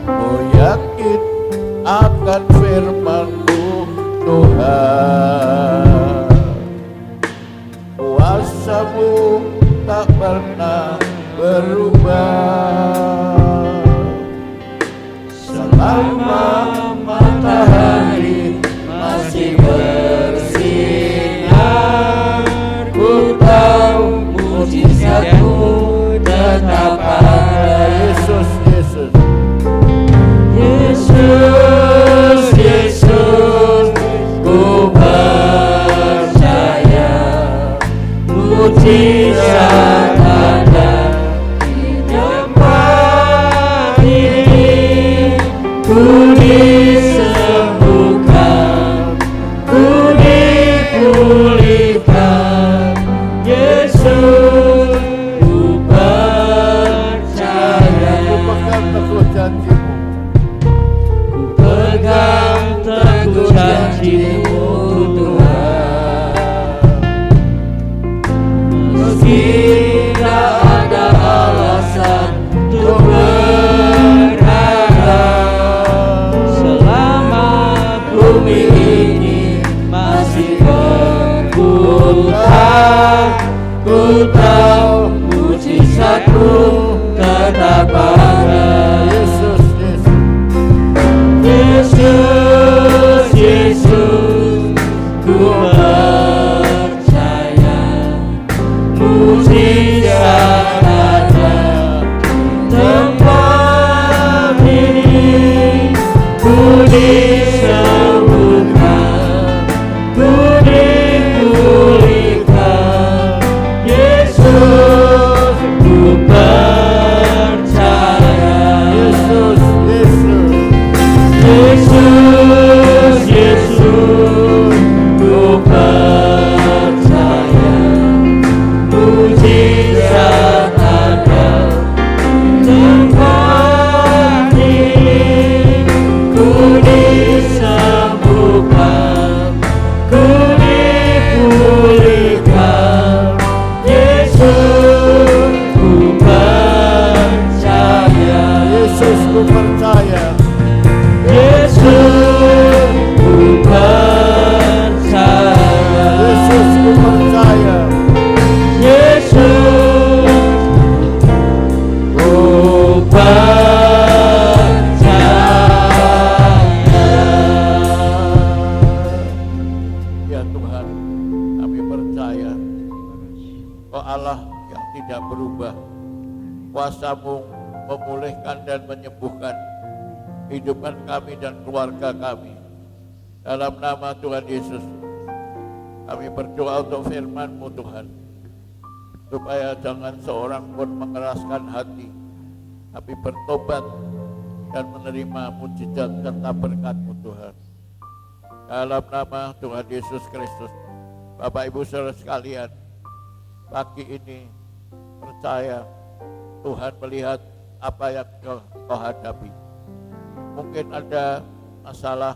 Ku yakin akan firman-Mu Tuhan, kuasa-Mu tak pernah berubah. Selama matahari masih bersinar, ku tahu mujizat-Mu tetap ada. Yesus, Yesus, Yesus, Yesus, ku percaya mujizat ada di tempat ini. Ku disembuhkan, ku dipulihkan. Yesus, ku percaya. Ku pegang teguh janji-Mu, ku pegang teguh janji-Mu Tuhan. Meski tak ada alasan untuk berharap, selama bumi ini masih berputar, ku tahu mujizat-Mu tetap ada. Yesus, Yesus, Yesus, Yesus, ku percaya mujizat ada tempat ini. Ku disembuhkan, ku dipulihkan. Yesus, ku percaya. Yesus, Yesus, Yesus, Yesus, ku percaya mujizat ada tempat ini. Ku disembuhkan, ku dipulihkan. Yesus, ku percaya. Yesus, ku percaya. Yesus, ku percaya. Yesus, ku percaya. Yesus, ku percaya. Ya Tuhan, kami percaya Kau Allah yang tidak berubah. Kuasa-Mu memulihkan dan menyembuhkan kehidupan kami dan keluarga kami. Dalam nama Tuhan Yesus, kami berdoa untuk firman-Mu Tuhan, supaya jangan seorang pun mengeraskan hati, tapi bertobat dan menerima mujizat serta berkat-Mu Tuhan. Dalam nama Tuhan Yesus Kristus, Bapak Ibu Saudara sekalian, pagi ini percaya Tuhan melihat apa yang kau hadapi. Mungkin ada masalah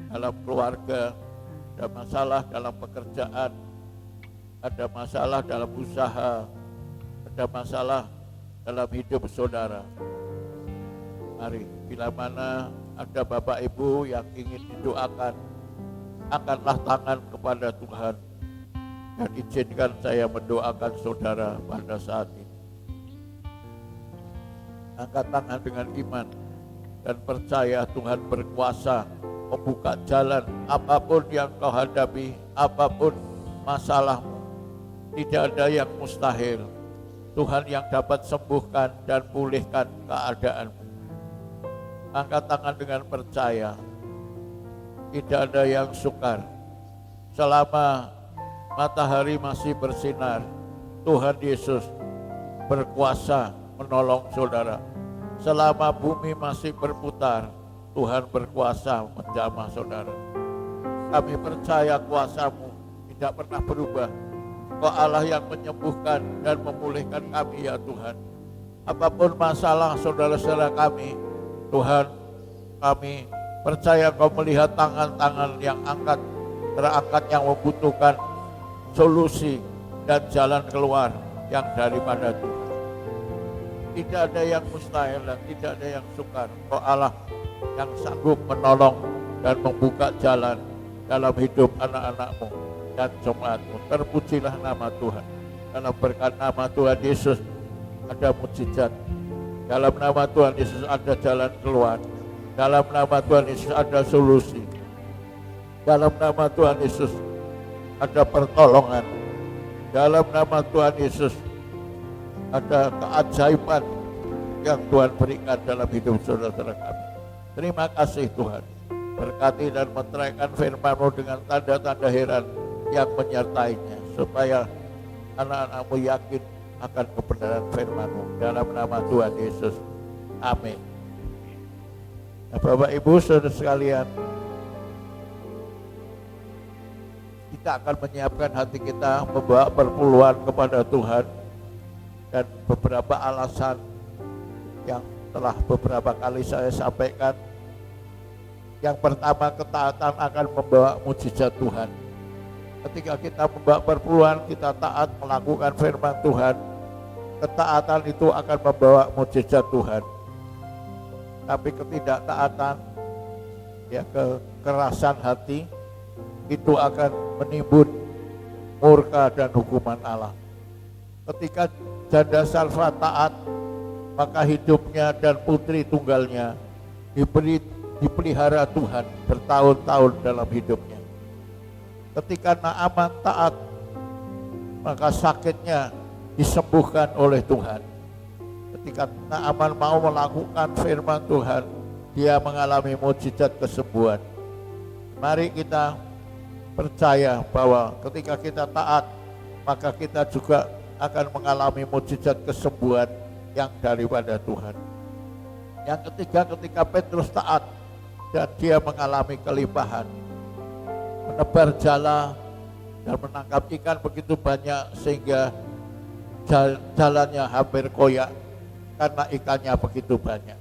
dalam keluarga, ada masalah dalam pekerjaan, ada masalah dalam usaha, ada masalah dalam hidup saudara. Mari, bila mana ada Bapak Ibu yang ingin didoakan, angkatlah tangan kepada Tuhan dan izinkan saya mendoakan saudara pada saat ini. Angkat tangan dengan iman dan percaya Tuhan berkuasa membuka jalan apapun yang kau hadapi, apapun masalahmu. Tidak ada yang mustahil. Tuhan yang dapat sembuhkan dan pulihkan keadaanmu. Angkat tangan dengan percaya. Tidak ada yang sukar. Selama matahari masih bersinar, Tuhan Yesus berkuasa menolong saudara. Selama bumi masih berputar, Tuhan berkuasa menjamah saudara. Kami percaya kuasa-Mu tidak pernah berubah. Kau Allah yang menyembuhkan dan memulihkan kami ya Tuhan. Apapun masalah saudara-saudara kami, Tuhan, kami percaya Kau melihat tangan-tangan yang terangkat yang membutuhkan solusi dan jalan keluar yang daripada Tuhan. Tidak ada yang mustahil dan tidak ada yang sukar. Kau Allah yang sanggup menolong dan membuka jalan dalam hidup anak-anak-Mu dan jemaat-Mu. Terpujilah nama Tuhan. Dalam berkat nama Tuhan Yesus ada mukjizat. Dalam nama Tuhan Yesus ada jalan keluar. Dalam nama Tuhan Yesus ada solusi. Dalam nama Tuhan Yesus ada pertolongan. Dalam nama Tuhan Yesus ada keajaiban yang Tuhan berikan dalam hidup saudara-saudara kami. Terima kasih Tuhan. Berkati dan meteraikan firman-Mu dengan tanda-tanda heran yang menyertainya. Supaya anak-anak-Mu yakin akan kebenaran firman-Mu. Dalam nama Tuhan Yesus. Amin. Nah, Bapak Ibu saudara sekalian, kita akan menyiapkan hati kita membawa perpuluhan kepada Tuhan. Dan beberapa alasan yang telah beberapa kali saya sampaikan. Yang pertama, ketaatan akan membawa mukjizat Tuhan. Ketika kita membawa perpuluhan, kita taat melakukan firman Tuhan. Ketaatan itu akan membawa mukjizat Tuhan. Tapi ketidaktaatan, ya kekerasan hati, itu akan menimbun murka dan hukuman Allah. Ketika janda Salfa taat, maka hidupnya dan putri tunggalnya dipelihara Tuhan bertahun-tahun dalam hidupnya. Ketika Naaman taat, maka sakitnya disembuhkan oleh Tuhan. Ketika Naaman mau melakukan firman Tuhan, dia mengalami mukjizat kesembuhan. Mari kita percaya bahwa ketika kita taat, maka kita juga akan mengalami mukjizat kesembuhan yang daripada Tuhan. Yang ketiga, ketika Petrus taat dan dia mengalami kelimpahan, menebar jala dan menangkap ikan begitu banyak sehingga jalannya hampir koyak karena ikannya begitu banyak.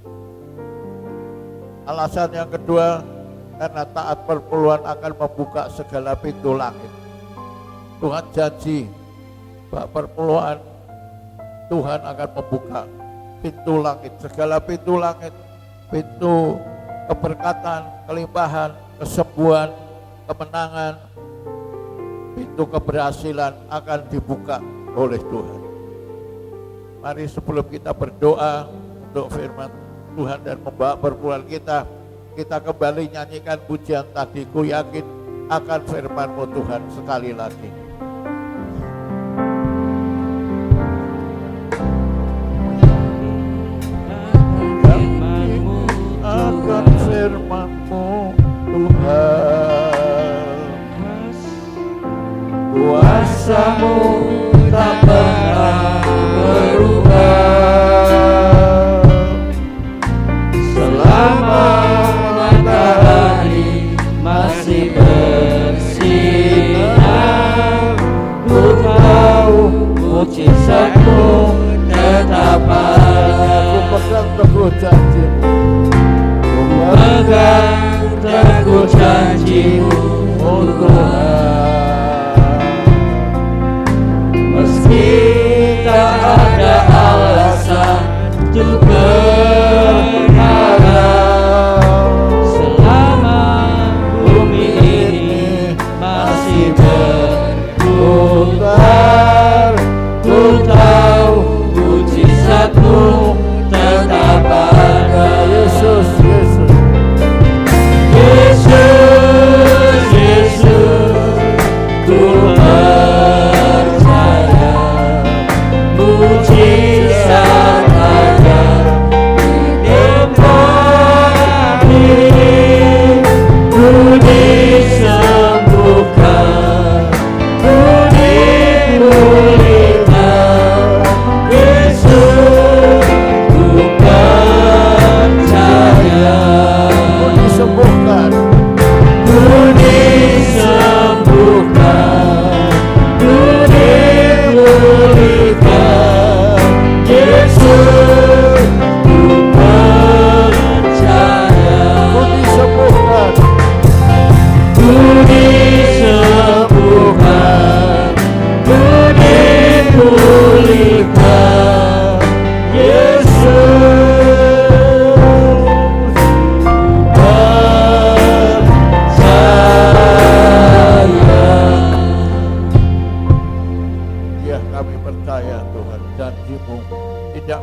Alasan yang kedua, karena taat perpuluhan akan membuka segala pintu langit. Tuhan janji bahwa perpuluhan Tuhan akan membuka pintu langit, segala pintu langit, pintu keberkatan, kelimpahan, kesembuhan, kemenangan, pintu keberhasilan akan dibuka oleh Tuhan. Mari sebelum kita berdoa untuk firman Tuhan dan membawa perpuluhan kita kembali nyanyikan pujian tadi. Ku yakin akan firman-Mu Tuhan sekali lagi. Akan firman-Mu Tuhan, kuasa-Mu tak pernah berubah selama matahari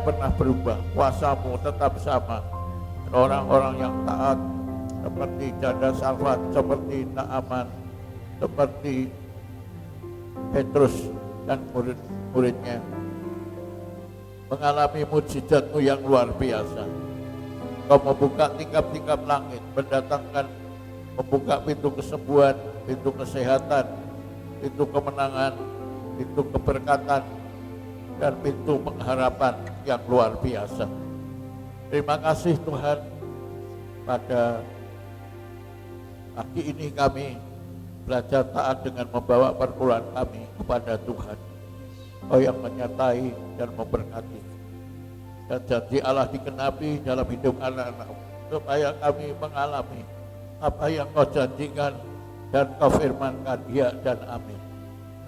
pernah berubah. Kuasa-Mu tetap sama. Dan orang-orang yang taat seperti Janda Salvat, seperti Naaman, seperti Petrus dan murid-muridnya mengalami mujizat-Mu yang luar biasa. Kau membuka tingkap-tingkap langit, membuka pintu kesembuhan, pintu kesehatan, pintu kemenangan, pintu keberkatan, dan pintu pengharapan yang luar biasa. Terima kasih Tuhan, pada pagi ini kami belajar taat dengan membawa perpuluhan kami kepada Tuhan. Oh yang menyertai dan memberkati. Dan janji Allah dikenapi dalam hidup anak-anak-Mu, supaya kami mengalami apa yang Kau janjikan dan Kau firmankan, ya dan amin.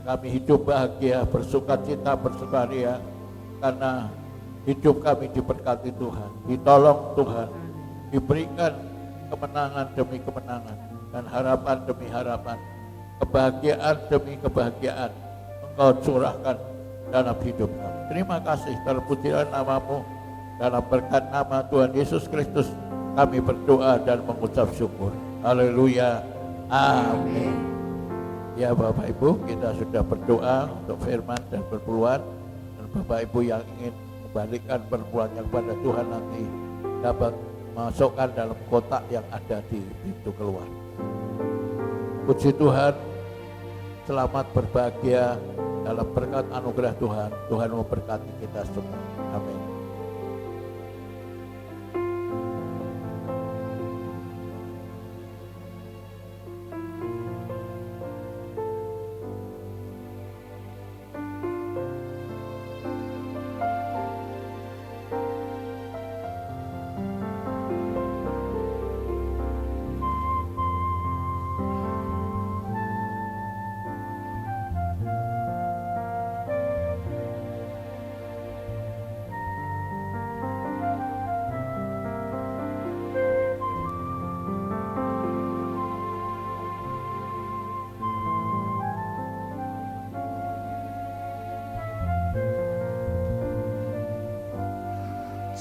Kami hidup bahagia, bersukacita, bersukaria, karena hidup kami diberkati Tuhan, ditolong Tuhan, diberikan kemenangan demi kemenangan, dan harapan demi harapan, kebahagiaan demi kebahagiaan Engkau curahkan dalam hidup kami. Terima kasih, terpujilah nama-Mu. Dalam berkat nama Tuhan Yesus Kristus kami berdoa dan mengucap syukur. Haleluya, amin. Ya Bapak Ibu, kita sudah berdoa untuk firman dan perpuluhan, dan Bapak Ibu yang ingin membalikkan perpuluhannya kepada Tuhan nanti dapat masukkan dalam kotak yang ada di pintu keluar. Puji Tuhan, selamat berbahagia dalam berkat anugerah Tuhan. Tuhan memberkati kita semua. Amin.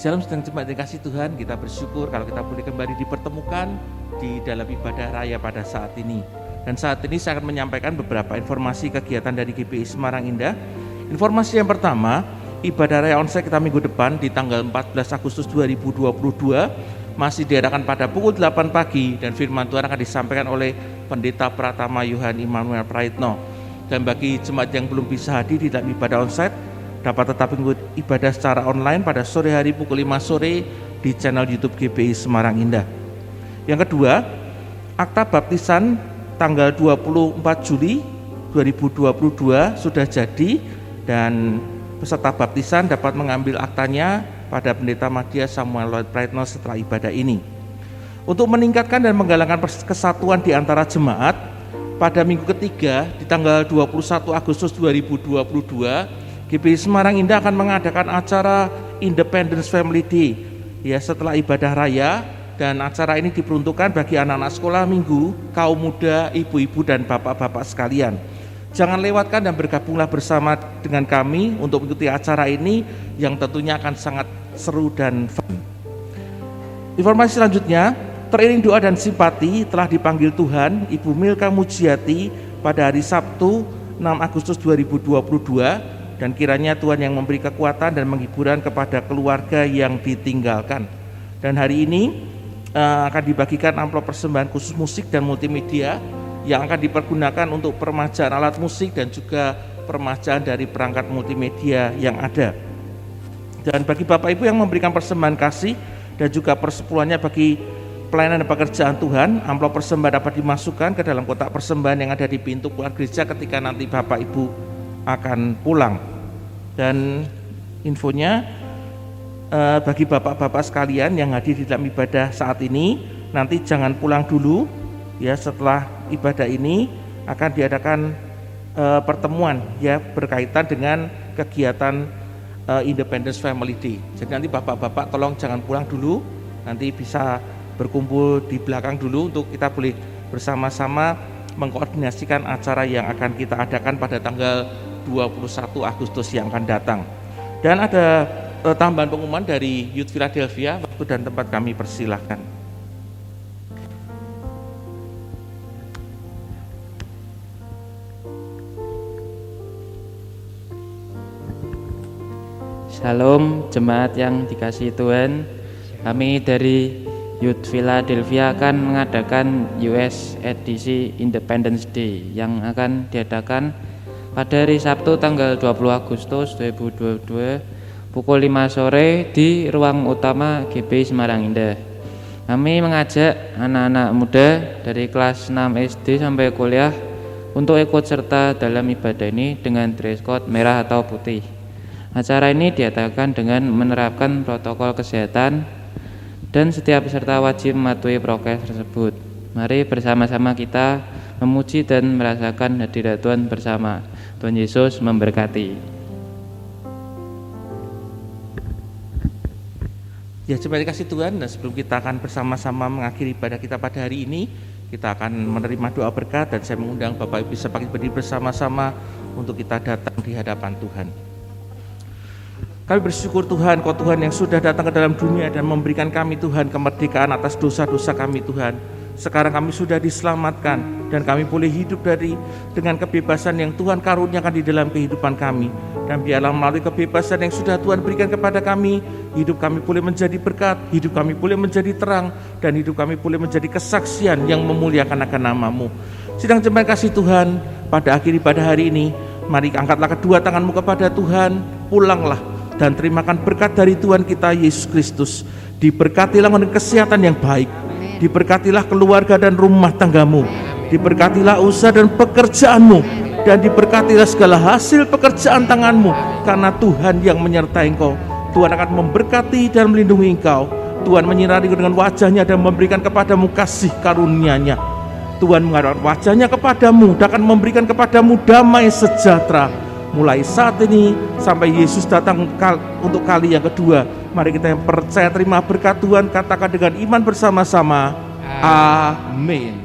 Shalom sedang jemaat dikasih Tuhan, kita bersyukur kalau kita boleh kembali dipertemukan di dalam ibadah raya pada saat ini. Dan saat ini saya akan menyampaikan beberapa informasi kegiatan dari GPI Semarang Indah. Informasi yang pertama, ibadah raya onsite kita minggu depan di tanggal 14 Agustus 2022 masih diadakan pada pukul 8 pagi dan firman Tuhan akan disampaikan oleh Pendeta Pratama Yohan Immanuel Praitno. Dan bagi jemaat yang belum bisa hadir di dalam ibadah onsite, dapat tetap mengikuti ibadah secara online pada sore hari pukul 5 sore di channel YouTube GPI Semarang Indah. Yang kedua, akta baptisan tanggal 24 Juli 2022 sudah jadi dan peserta baptisan dapat mengambil aktanya pada Pendeta Madya Samuel Lloyd Praitno setelah ibadah ini. Untuk meningkatkan dan menggalakkan kesatuan di antara jemaat, pada minggu ketiga di tanggal 21 Agustus 2022 GPI Semarang Indah akan mengadakan acara Independence Family Day ya setelah ibadah raya, dan acara ini diperuntukkan bagi anak-anak sekolah minggu, kaum muda, ibu-ibu dan bapak-bapak sekalian. Jangan lewatkan dan bergabunglah bersama dengan kami untuk mengikuti acara ini yang tentunya akan sangat seru dan fun. Informasi selanjutnya, teriring doa dan simpati telah dipanggil Tuhan Ibu Milka Mujiati pada hari Sabtu 6 Agustus 2022, dan kiranya Tuhan yang memberi kekuatan dan menghiburan kepada keluarga yang ditinggalkan. Dan hari ini akan dibagikan amplop persembahan khusus musik dan multimedia yang akan dipergunakan untuk permajaan alat musik dan juga permajaan dari perangkat multimedia yang ada. Dan bagi Bapak Ibu yang memberikan persembahan kasih dan juga persepuluhannya bagi pelayanan dan pekerjaan Tuhan, amplop persembahan dapat dimasukkan ke dalam kotak persembahan yang ada di pintu keluar gereja ketika nanti Bapak Ibu akan pulang. Dan infonya bagi bapak-bapak sekalian yang hadir di dalam ibadah saat ini, nanti jangan pulang dulu ya, setelah ibadah ini akan diadakan pertemuan ya berkaitan dengan kegiatan Independence Family Day. Jadi nanti bapak-bapak tolong jangan pulang dulu, nanti bisa berkumpul di belakang dulu untuk kita boleh bersama-sama mengkoordinasikan acara yang akan kita adakan pada tanggal 21 Agustus yang akan datang. Dan ada tambahan pengumuman dari Youth Philadelphia, waktu dan tempat kami persilahkan. Shalom jemaat yang dikasihi Tuhan. Kami dari Youth Philadelphia akan mengadakan US edisi Independence Day yang akan diadakan pada hari Sabtu tanggal 20 Agustus 2022 pukul 5 sore di ruang utama GBI Semarang Indah. Kami mengajak anak-anak muda dari kelas 6 SD sampai kuliah untuk ikut serta dalam ibadah ini dengan dress code merah atau putih. Acara ini diadakan dengan menerapkan protokol kesehatan dan setiap peserta wajib mematuhi prokes tersebut. Mari bersama-sama kita memuji dan merasakan hadirat Tuhan bersama. Tuhan Yesus memberkati. Ya, jemaat dikasih Tuhan, dan sebelum kita akan bersama-sama mengakhiri ibadah kita pada hari ini, kita akan menerima doa berkat, dan saya mengundang Bapak Ibu bisa berdiri bersama-sama untuk kita datang di hadapan Tuhan. Kami bersyukur Tuhan, Kau Tuhan yang sudah datang ke dalam dunia dan memberikan kami Tuhan kemerdekaan atas dosa-dosa kami Tuhan. Sekarang kami sudah diselamatkan dan kami boleh hidup dengan kebebasan yang Tuhan karuniakan di dalam kehidupan kami. Dan biarlah melalui kebebasan yang sudah Tuhan berikan kepada kami, hidup kami boleh menjadi berkat, hidup kami boleh menjadi terang, dan hidup kami boleh menjadi kesaksian yang memuliakan akan nama-Mu. Sidang jemaat kasih Tuhan, pada akhir ibadah hari ini, mari angkatlah kedua tanganmu kepada Tuhan, pulanglah dan terimakan berkat dari Tuhan kita Yesus Kristus. Diberkatilah dengan kesehatan yang baik, diberkatilah keluarga dan rumah tanggamu, diberkatilah usaha dan pekerjaanmu, dan diberkatilah segala hasil pekerjaan tanganmu, karena Tuhan yang menyertai engkau. Tuhan akan memberkati dan melindungi engkau. Tuhan menyinari dengan wajahnya dan memberikan kepadamu kasih karunia-Nya. Tuhan menghadapkan wajahnya kepadamu dan akan memberikan kepadamu damai sejahtera. Mulai saat ini sampai Yesus datang untuk kali yang kedua, mari kita yang percaya terima berkat Tuhan katakan dengan iman bersama-sama, amin.